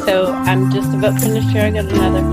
So I'm just about finished here. I got another